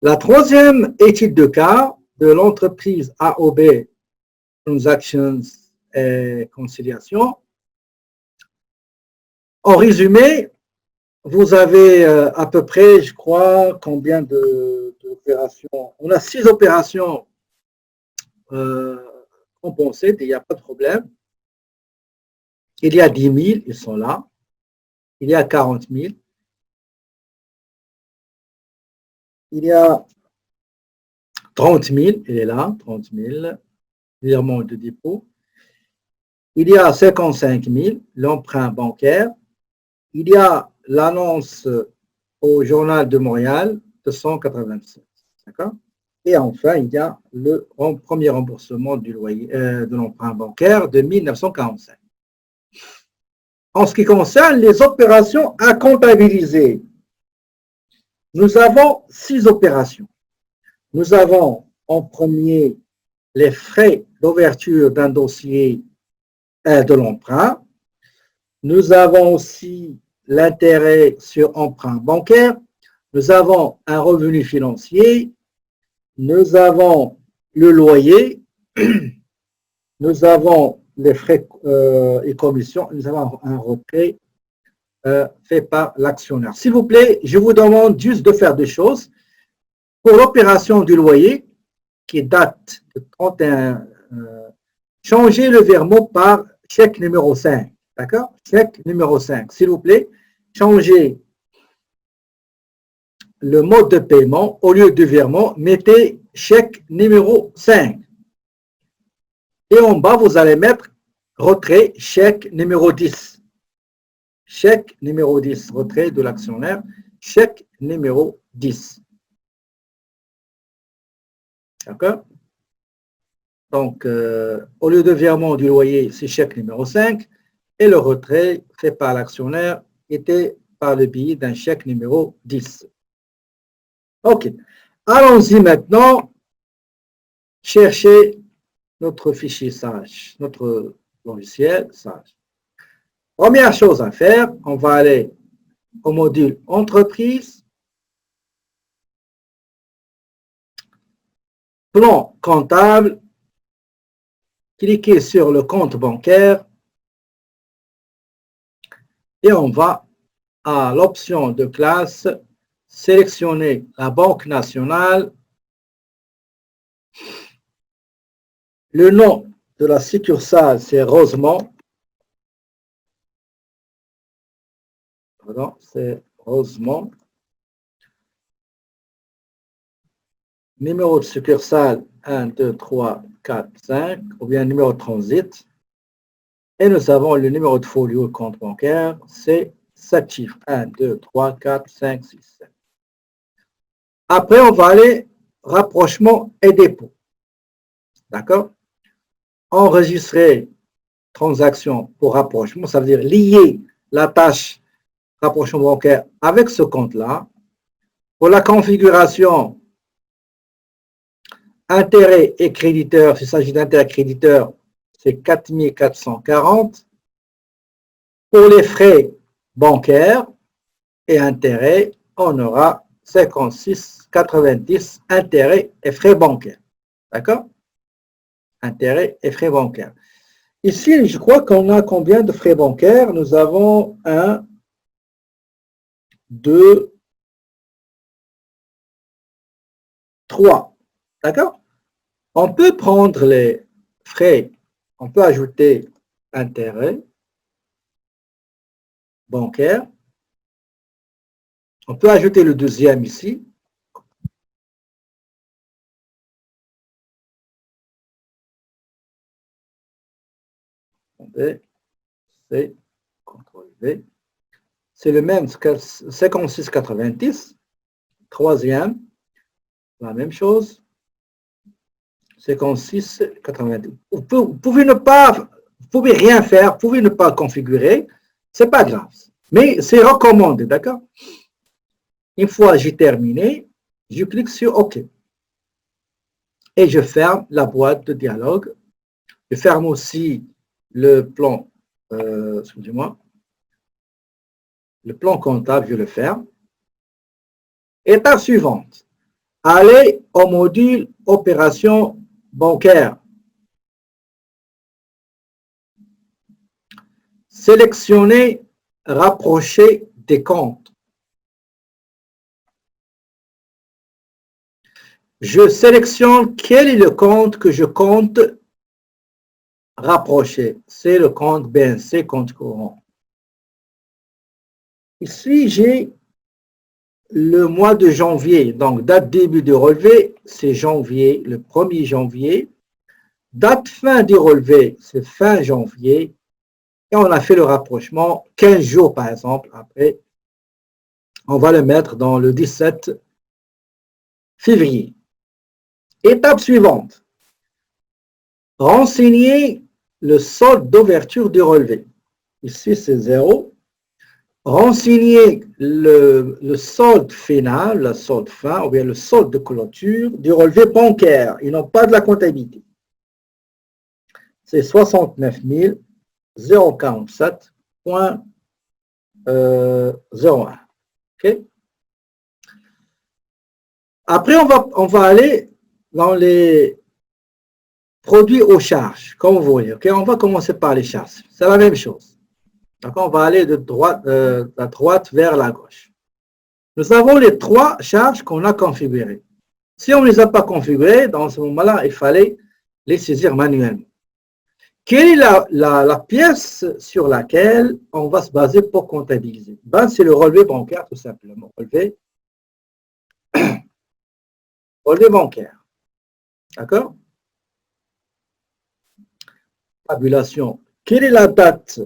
La troisième étude de cas de l'entreprise AOB, Transactions et Conciliation. En résumé, vous avez à peu près, je crois, combien d'opérations? On a 6 opérations compensées, il n'y a pas de problème. Il y a 10 000, ils sont là. Il y a 40 000. Il y a 30 000, il est là, 30 000, virement de dépôt. Il y a 55 000, l'emprunt bancaire. Il y a l'annonce au Journal de Montréal de 187. D'accord? Et enfin, il y a le premier remboursement du loyer, de l'emprunt bancaire de 1945. En ce qui concerne les opérations à comptabiliser, nous avons 6 opérations. Nous avons en premier les frais d'ouverture d'un dossier de l'emprunt. Nous avons aussi l'intérêt sur emprunt bancaire. Nous avons un revenu financier. Nous avons le loyer. Nous avons les frais et commissions. Nous avons un retrait fait par l'actionnaire. S'il vous plaît, je vous demande juste de faire deux choses. Pour l'opération du loyer, qui date de 31, changez le virement par chèque numéro 5. D'accord? Chèque numéro 5. S'il vous plaît, changez le mode de paiement. Au lieu de virement, mettez chèque numéro 5. Et en bas, vous allez mettre retrait chèque numéro 10. Chèque numéro 10, retrait de l'actionnaire, chèque numéro 10. D'accord? Donc, au lieu de virement du loyer, c'est chèque numéro 5. Et le retrait fait par l'actionnaire était par le biais d'un chèque numéro 10. OK. Allons-y maintenant chercher notre fichier Sage, notre logiciel Sage. Première chose à faire, on va aller au module entreprise, plan comptable, cliquez sur le compte bancaire et on va à l'option de classe, sélectionner la Banque nationale, le nom de la succursale c'est Rosemont, pardon, c'est Rosemont, numéro de succursale 1, 2, 3, 4, 5, ou bien numéro de transit. Et nous avons le numéro de folio compte bancaire, c'est 7 chiffres. 1, 2, 3, 4, 5, 6, 7. Après, on va aller rapprochement et dépôt. D'accord? Enregistrer transaction pour rapprochement, ça veut dire lier la tâche rapprochement bancaire avec ce compte-là. Pour la configuration, intérêt et créditeur, s'il s'agit d'intérêt créditeur, c'est 4440. Pour les frais bancaires et intérêts, on aura 56,90 intérêts et frais bancaires. D'accord? Intérêts et frais bancaires. Ici, je crois qu'on a combien de frais bancaires? Nous avons 1, 2, 3. D'accord? On peut prendre les frais, on peut ajouter intérêts bancaires. On peut ajouter le deuxième ici. C'est CTRL V. C'est le même 56,90. Troisième, la même chose. 56,90. Vous pouvez rien faire, vous pouvez ne pas configurer, c'est pas grave. Mais c'est recommandé, d'accord? Une fois j'ai terminé, je clique sur OK. Et je ferme la boîte de dialogue. Je ferme aussi le plan, excusez-moi, le plan comptable, je le ferme. Étape suivante. Allez au module opération bancaire. Sélectionnez rapprocher des comptes. Je sélectionne quel est le compte que je compte rapprocher. C'est le compte BNC, compte courant. Ici, j'ai le mois de janvier. Donc, date début de relevé, c'est janvier, le 1er janvier. Date fin du relevé, c'est fin janvier. Et on a fait le rapprochement 15 jours, par exemple. Après, on va le mettre dans le 17 février. Étape suivante. Renseigner le solde d'ouverture du relevé. Ici, c'est 0. Renseigner le solde final, le solde fin, ou bien le solde de clôture du relevé bancaire. Ils n'ont pas de la comptabilité. C'est 69 047,01. OK? Après, on va aller dans les produits aux charges, comme vous voyez. OK? On va commencer par les charges. C'est la même chose. On va aller de la droite vers la gauche. Nous avons les 3 charges qu'on a configurées. Si on ne les a pas configurées, dans ce moment-là, il fallait les saisir manuellement. Quelle est la pièce sur laquelle on va se baser pour comptabiliser? Ben, c'est le relevé bancaire, tout simplement. Relevé bancaire. D'accord? Tabulation. Quelle est la date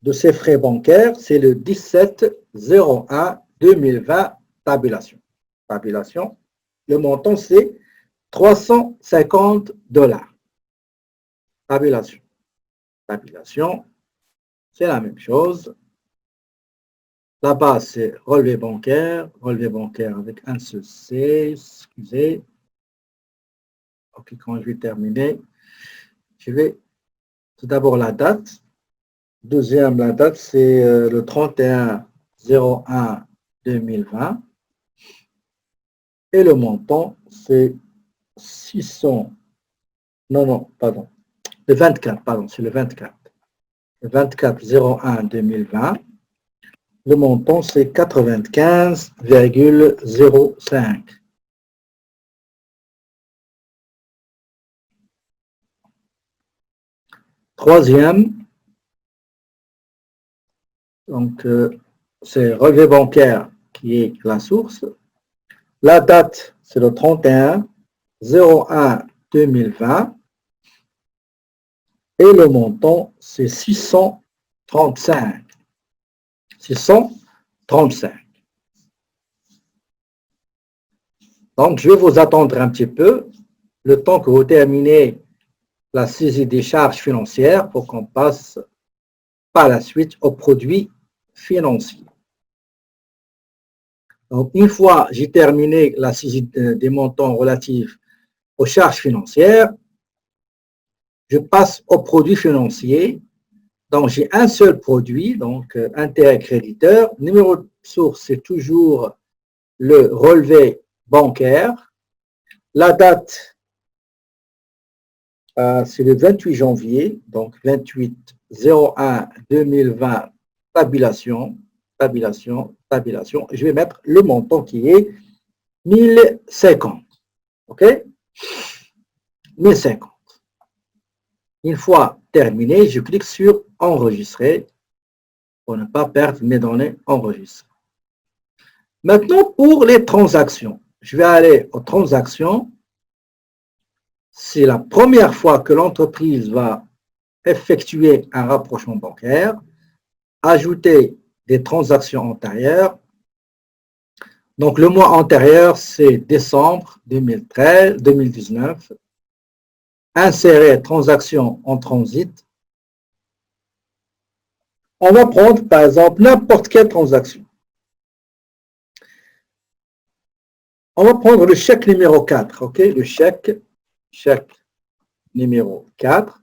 de ces frais bancaires? C'est le 17/01/2020. Tabulation. Tabulation. Le montant, c'est 350 $. Tabulation. Tabulation. C'est la même chose. La base, c'est relevé bancaire avec un seul C, excusez. Ok, quand je vais terminer, je vais tout d'abord la date. Deuxième, la date, c'est le 31/01/2020. Et le montant, c'est 600. Non, pardon. Le 24, pardon, c'est le 24. Le 24/01/2020. Le montant, c'est 95,05. Troisième, donc c'est relevé bancaire qui est la source. La date, c'est le 31/01/2020. Et le montant, c'est 635. 635. Donc, je vais vous attendre un petit peu, le temps que vous terminez la saisie des charges financières pour qu'on passe par la suite aux produits financiers. Donc, une fois j'ai terminé la saisie des montants relatifs aux charges financières, je passe aux produits financiers. Donc, j'ai un seul produit, donc intérêt créditeur. Numéro de source, c'est toujours le relevé bancaire. La date, c'est le 28 janvier, donc 28/01/2020, tabulation. Je vais mettre le montant qui est 1050. OK? 1050. Une fois terminé, je clique sur enregistrer pour ne pas perdre mes données enregistrées. Maintenant, pour les transactions, je vais aller aux transactions. C'est la première fois que l'entreprise va effectuer un rapprochement bancaire, ajouter des transactions antérieures. Donc, le mois antérieur, c'est décembre 2019. Insérer transaction en transit. On va prendre, par exemple, n'importe quelle transaction. On va prendre le chèque numéro 4, OK? Le chèque numéro 4.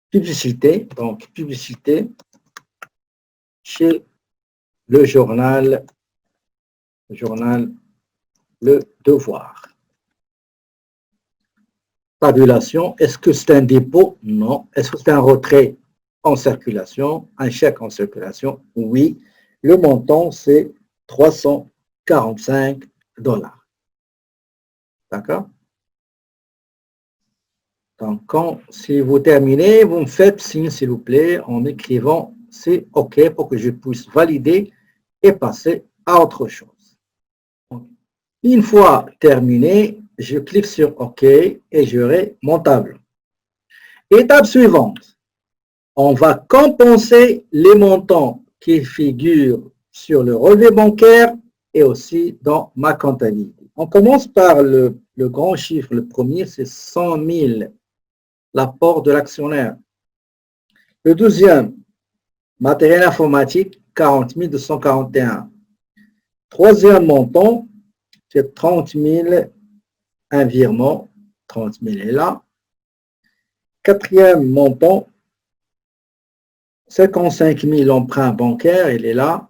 Publicité, donc publicité chez le journal le devoir. Tabulation, est-ce que c'est un dépôt? Non. Est-ce que c'est un retrait en circulation? Un chèque en circulation? Oui. Le montant, c'est 345 $. D'accord? Donc, si vous terminez, vous me faites signe, s'il vous plaît, en écrivant « c'est OK » pour que je puisse valider et passer à autre chose. Une fois terminé, je clique sur OK et j'aurai mon tableau. Étape suivante, on va compenser les montants qui figurent sur le relevé bancaire et aussi dans ma comptabilité. On commence par le grand chiffre, le premier, c'est 100 000, l'apport de l'actionnaire. Le deuxième, matériel informatique, 40 241. Troisième montant, c'est 30 000, un virement, 30 000 est là. Quatrième montant, 55 000 emprunts bancaires, il est là.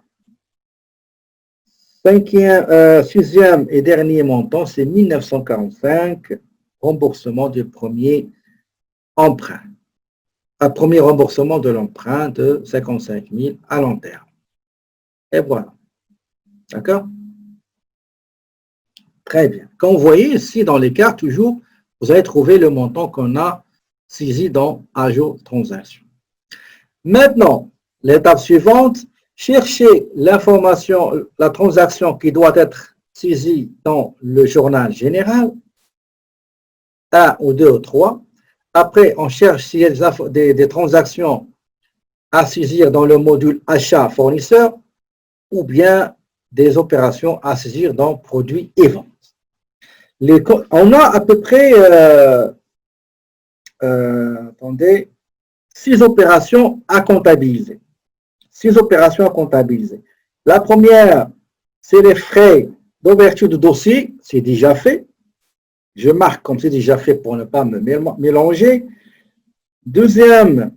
Sixième et dernier montant, c'est 1945, remboursement du premier emprunt. Un premier remboursement de l'emprunt de 55 000 à long terme. Et voilà. D'accord? Très bien. Comme vous voyez ici dans l'écart, toujours, vous allez trouver le montant qu'on a saisi dans Ajout transaction. Maintenant, l'étape suivante, chercher l'information, la transaction qui doit être saisie dans le journal général, 1 ou 2 ou 3. Après, on cherche s'il y a des transactions à saisir dans le module achat fournisseur ou bien des opérations à saisir dans produits et ventes. On a à peu près, attendez, 6 opérations à comptabiliser. 6 opérations à comptabiliser. La première, c'est les frais d'ouverture de dossier, c'est déjà fait. Je marque comme c'est déjà fait pour ne pas me mélanger. Deuxième,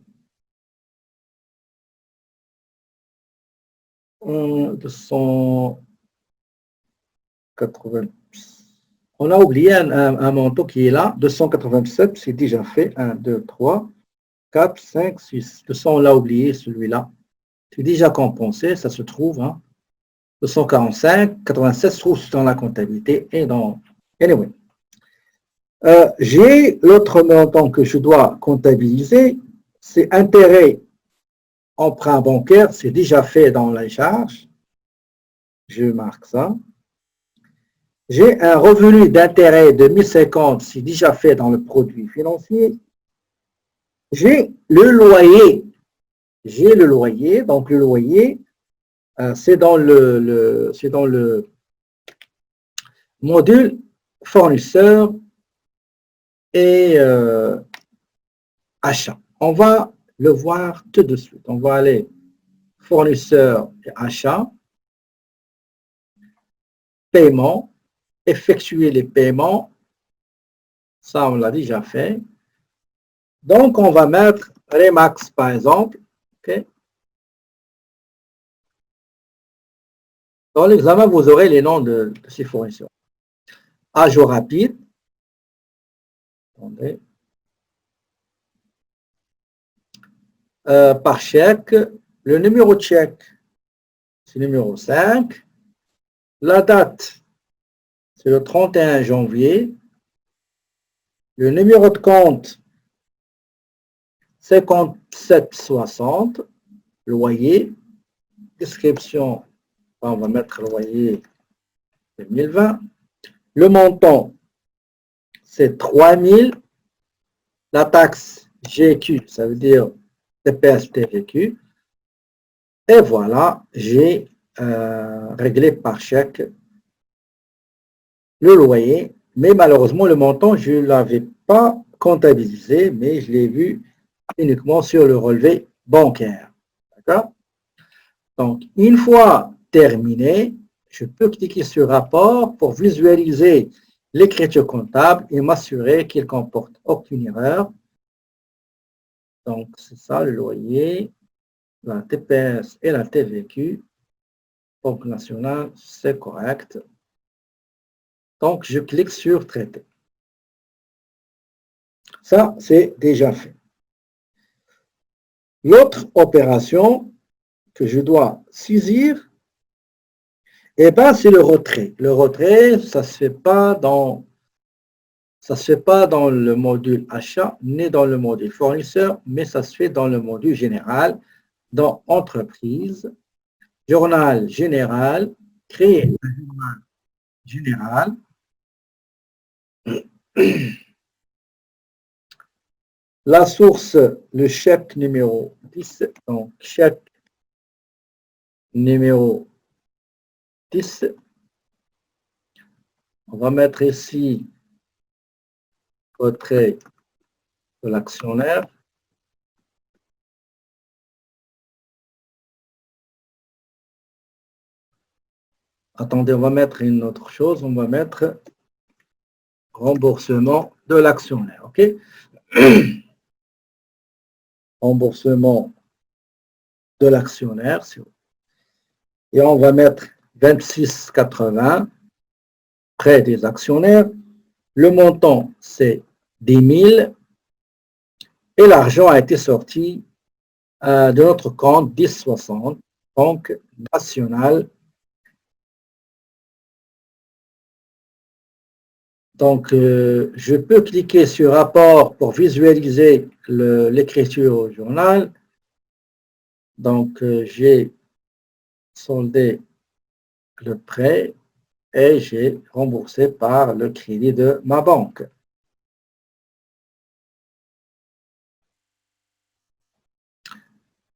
280. On a oublié un montant qui est là, 287, c'est déjà fait. 1, 2, 3, 4, 5, 6. 200, on l'a oublié, celui-là. C'est déjà compensé, ça se trouve. 245, 87 se trouve dans la comptabilité et dans... Anyway. J'ai l'autre montant que je dois comptabiliser, c'est intérêt emprunt bancaire, c'est déjà fait dans les charges. Je marque ça. J'ai un revenu d'intérêt de 1050, c'est déjà fait dans le produit financier. J'ai le loyer. J'ai le loyer, donc le loyer, c'est dans le module fournisseur et achat. On va le voir tout de suite. On va aller fournisseur et achat, paiement, effectuer les paiements. Ça, on l'a déjà fait. Donc, on va mettre Remax, par exemple. Okay. Dans l'examen, vous aurez les noms de ces fournisseurs. Ajout rapide. Attendez. Par chèque. Le numéro de chèque, c'est le numéro 5. La date, c'est le 31 janvier. Le numéro de compte, 5760. Loyer. Description, on va mettre loyer 2020. Le montant, c'est 3000. La taxe GQ, ça veut dire TPS TVQ. Et voilà, j'ai réglé par chèque le loyer. Mais malheureusement, le montant, je ne l'avais pas comptabilisé, mais je l'ai vu uniquement sur le relevé bancaire. D'accord? Donc, une fois terminé, je peux cliquer sur rapport pour visualiser l'écriture comptable et m'assurer qu'il ne comporte aucune erreur. Donc, c'est ça, le loyer, la TPS et la TVQ. Banque nationale, c'est correct. Donc, je clique sur traiter. Ça, c'est déjà fait. L'autre opération que je dois saisir, eh ben, c'est le retrait. Le retrait, ça ne se fait pas dans le module achat, ni dans le module fournisseur, mais ça se fait dans le module général, dans entreprise, journal général, créer un journal général. La source, le chèque numéro 10, donc chèque numéro 10. On va mettre ici retrait de l'actionnaire. Attendez, on va mettre une autre chose. On va mettre remboursement de l'actionnaire. OK? Remboursement de l'actionnaire. Et on va mettre 26,80 prêt des actionnaires. Le montant, c'est 10 000. Et l'argent a été sorti de notre compte 1060, Banque nationale. Donc, je peux cliquer sur rapport pour visualiser l'écriture au journal. Donc, j'ai soldé le prêt et j'ai remboursé par le crédit de ma banque.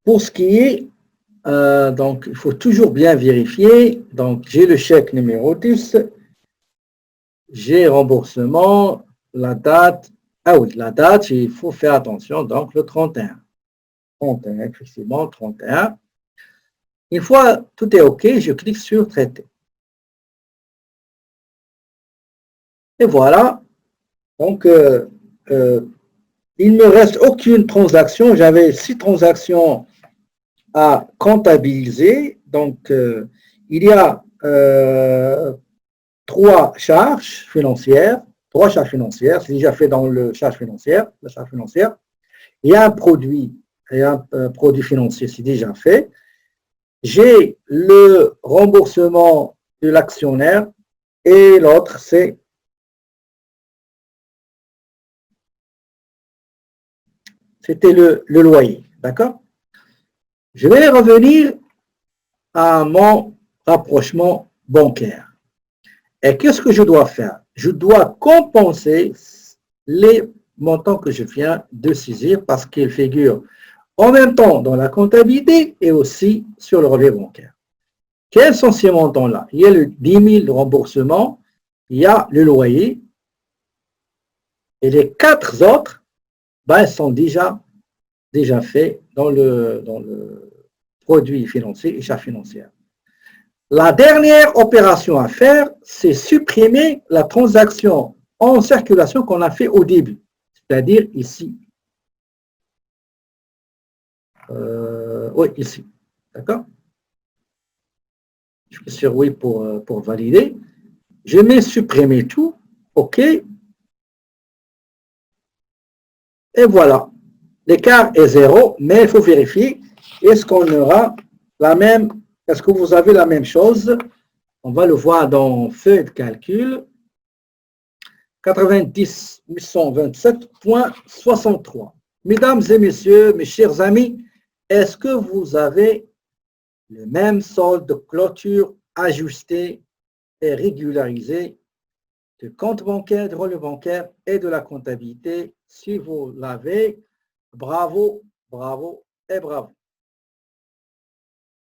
Pour ce qui est, donc, il faut toujours bien vérifier. Donc, j'ai le chèque numéro 10, j'ai remboursement, la date. Ah oui, la date, il faut faire attention, donc le 31. 31, effectivement, 31. Une fois tout est OK, je clique sur traiter. Et voilà. Donc, il ne me reste aucune transaction. J'avais 6 transactions à comptabiliser. Donc, il y a 3 charges financières. 3 charges financières. C'est déjà fait dans la charge financière. Il y a un produit financier, c'est déjà fait. J'ai le remboursement de l'actionnaire et l'autre, c'était le loyer. D'accord? Je vais revenir à mon rapprochement bancaire. Et qu'est-ce que je dois faire? Je dois compenser les montants que je viens de saisir parce qu'ils figurent en même temps dans la comptabilité et aussi sur le relevé bancaire. Quels sont ces montants-là? Il y a le 10 000 de remboursement, il y a le loyer, et les 4 autres, ben, sont déjà faits dans le produit financier et charge financière. La dernière opération à faire, c'est supprimer la transaction en circulation qu'on a fait au début, c'est-à-dire ici. Oui, ici. D'accord? Je clique sur oui pour valider. Je mets supprimer tout. OK. Et voilà. L'écart est 0, mais il faut vérifier. Est-ce qu'on aura la même, est-ce que vous avez la même chose? On va le voir dans feuille de calcul. 90 827,63. Mesdames et messieurs, mes chers amis, est-ce que vous avez le même solde de clôture ajusté et régularisé de compte bancaire, de relevé bancaire et de la comptabilité? Si vous l'avez, bravo, bravo et bravo.